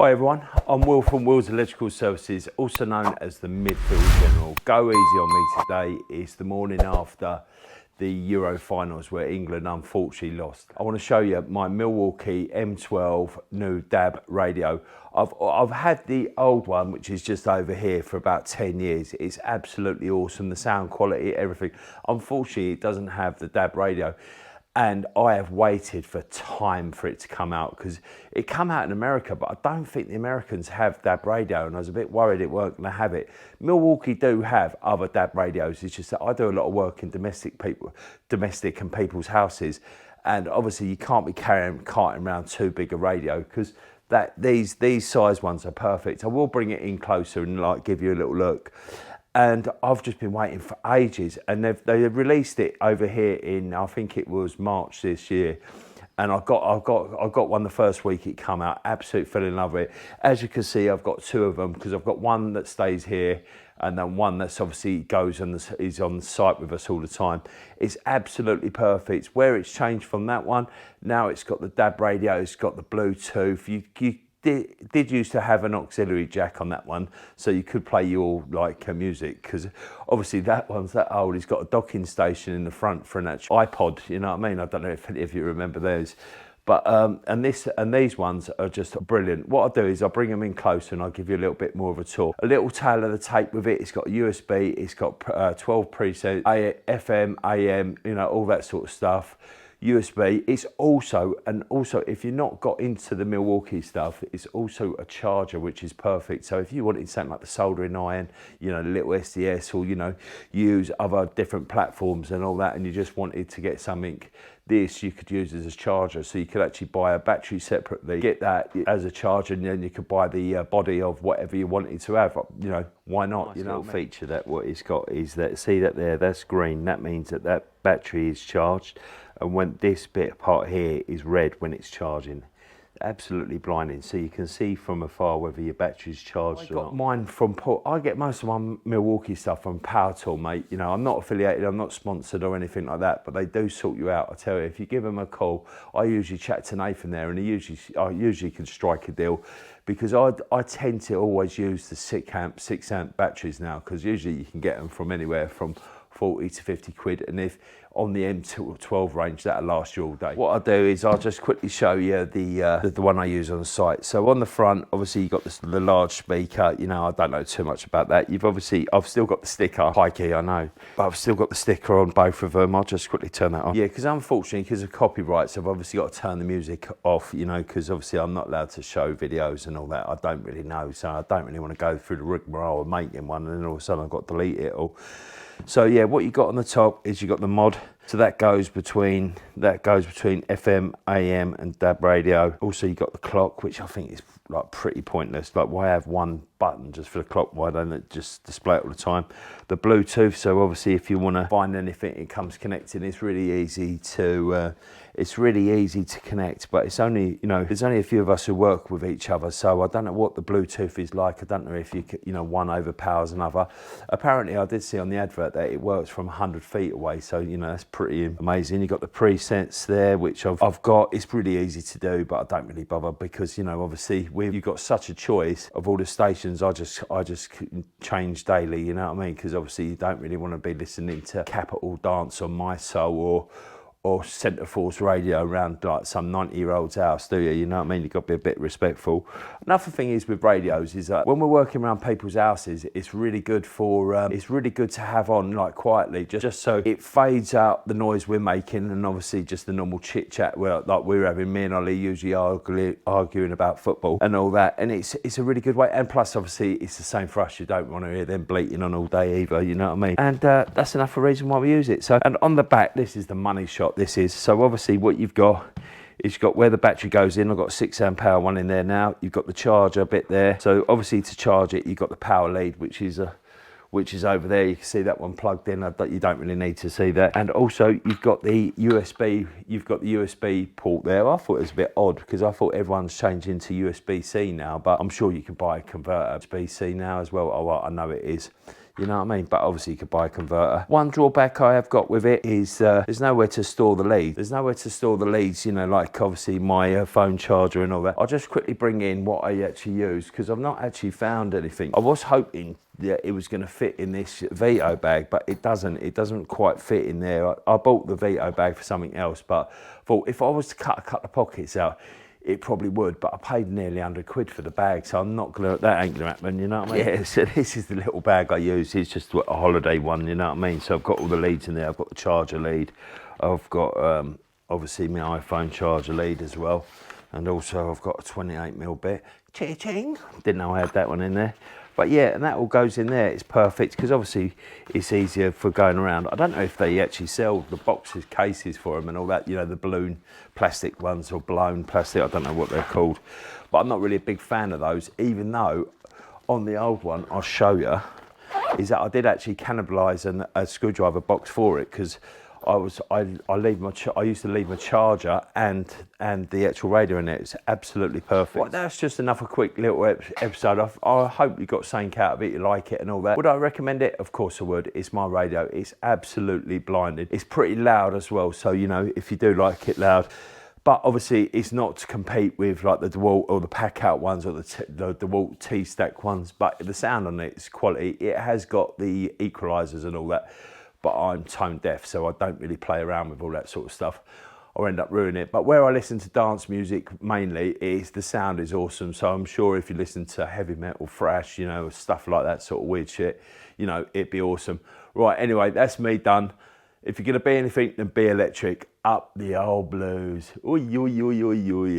Hi everyone, I'm Will from Will's Electrical Services, also known as the Midfield General. Go easy on me today. It's the morning after the Euro finals where England unfortunately lost. I want to show you my Milwaukee M12 new DAB radio. I've had the old one, which is just over here, for about 10 years. It's absolutely awesome, the sound quality, everything. Unfortunately, it doesn't have the DAB radio. And I have waited for time for it to come out, because it came out in America, but I don't think the Americans have DAB radio, and I was a bit worried it weren't going to have it. Milwaukee do have other DAB radios. It's just that I do a lot of work in domestic and people's houses, and obviously you can't be carting around too big a radio, because these size ones are perfect. I will bring it in closer and like give you a little look. And I've just been waiting for ages, and they released it over here in, I think it was March this year, and I got one the first week it come out. Absolutely fell in love with it. As you can see, I've got two of them, because I've got one that stays here and then one that's obviously goes and is on the site with us all the time. It's absolutely perfect. Where it's changed from that one, now it's got the DAB radio, it's got the Bluetooth. You did used to have an auxiliary jack on that one, so you could play your music, because obviously that one's that old. It's got a docking station in the front for an actual iPod, you know what I mean? I don't know if you remember those, but and these ones are just brilliant. What I'll do is I'll bring them in closer and I'll give you a little bit more of a tour. A little tail of the tape with it. It's got USB, it's got 12 presets, FM, AM, you know, all that sort of stuff. USB. It's also if you're not got into the Milwaukee stuff, it's also a charger, which is perfect. So if you wanted something like the soldering iron, you know, the little SDS, or you know, use other different platforms and all that, and you just wanted to get something, this you could use as a charger. So you could actually buy a battery separately, get that as a charger, and then you could buy the body of whatever you wanted to have. You know, why not? Nice, you know, little feature that what it's got is that, see that there, that's green. That means that that battery is charged. And when this bit part here is red when it's charging. Absolutely blinding. So you can see from afar whether your battery's charged or not. Mine from I get most of my Milwaukee stuff from Power Tool, mate. You know, I'm not affiliated, I'm not sponsored or anything like that, but they do sort you out. I tell you, if you give them a call, I usually chat to Nathan there, and I usually can strike a deal, because I tend to always use the 6 amp batteries now, because usually you can get them from anywhere from 40 to 50 quid, and if on the M12 range, that'll last you all day. What I'll do is I'll just quickly show you the one I use on the site. So on the front, obviously you've got the large speaker. You know, I don't know too much about that. I've still got the sticker, high key, I know, but I've still got the sticker on both of them. I'll just quickly turn that off. Yeah, because unfortunately, because of copyrights, I've obviously got to turn the music off, you know, because obviously I'm not allowed to show videos and all that. I don't really know, so I don't really want to go through the rigmarole of making one, and then all of a sudden I've got to delete it all. So yeah, what you got on the top is you got the mod. So that goes between FM, AM, and DAB radio. Also, you got the clock, which I think is like pretty pointless. Like, why have one button just for the clock? Why don't it just display it all the time? The Bluetooth. So obviously, if you want to find anything, it comes connected. It's really easy to. It's really easy to connect, but it's only, you know, there's only a few of us who work with each other, so I don't know what the Bluetooth is like. I don't know if you know, one overpowers another. Apparently, I did see on the advert that it works from 100 feet away, so you know, that's pretty amazing. You've got the presets there, which I've got. It's really easy to do, but I don't really bother, because you know, obviously you've got such a choice of all the stations. I just change daily, you know what I mean? Because obviously you don't really want to be listening to Capital Dance on My Soul or Centre Force radio around like some 90-year-old's house, do you? You know what I mean? You've got to be a bit respectful. Another thing is with radios is that when we're working around people's houses, it's really good to have on like quietly, just so it fades out the noise we're making, and obviously just the normal chit chat like we're having. Me and Ollie usually arguing about football and all that, and it's a really good way. And plus, obviously, it's the same for us. You don't want to hear them bleating on all day either. You know what I mean? And that's enough of a reason why we use it. So, and on the back, this is the money shot. This is, so obviously what you've got is, you've got where the battery goes in. I've got a 6 amp power one in there now. You've got the charger bit there. So obviously to charge it, you've got the power lead, which is over there. You can see that one plugged in. You don't really need to see that. And also you've got the USB. You've got the USB port there. I thought it was a bit odd, because I thought everyone's changing to USB-C now, but I'm sure you can buy a converter USB-C now as well. Oh, well, I know it is. You know what I mean? But obviously you could buy a converter. One drawback I have got with it is there's nowhere to store the leads. There's nowhere to store the leads, you know, like obviously my phone charger and all that. I'll just quickly bring in what I actually use because I've not actually found anything. I was hoping that it was going to fit in this Vito bag, but it doesn't. It doesn't quite fit in there. I bought the Vito bag for something else, but thought if I was to cut a couple of pockets out, it probably would, but I paid nearly 100 quid for the bag, so I'm not gonna, that ain't gonna happen, you know what I mean? Yeah, so this is the little bag I use. It's just a holiday one, you know what I mean? So I've got all the leads in there. I've got the charger lead. I've got, obviously, my iPhone charger lead as well. And also I've got a 28mm bit. Ching! Didn't know I had that one in there. But yeah, and that all goes in there. It's perfect because obviously it's easier for going around. I don't know if they actually sell the boxes, cases for them and all that, you know, the balloon plastic ones or blown plastic. I don't know what they're called, but I'm not really a big fan of those, even though on the old one, I'll show you, is that I did actually cannibalise a screwdriver box for it because I used to leave my charger and the actual radio in it. It's absolutely perfect. Well, that's just enough a quick little episode. I hope you got something out of it, you like it and all that. Would I recommend it? Of course I would. It's my radio. It's absolutely blinded. It's pretty loud as well, so you know, if you do like it loud. But obviously it's not to compete with like the DeWalt or the pack out ones or the DeWalt T-Stack ones, but the sound on it is quality. It has got the equalizers and all that, but I'm tone deaf, so I don't really play around with all that sort of stuff or end up ruining it. But where I listen to dance music mainly is the sound is awesome. So I'm sure if you listen to heavy metal, thrash, you know, stuff like that sort of weird shit, you know, it'd be awesome. Right, anyway, that's me done. If you're gonna be anything, then be electric. Up the old blues. Oi, oi, oi, oi, oi.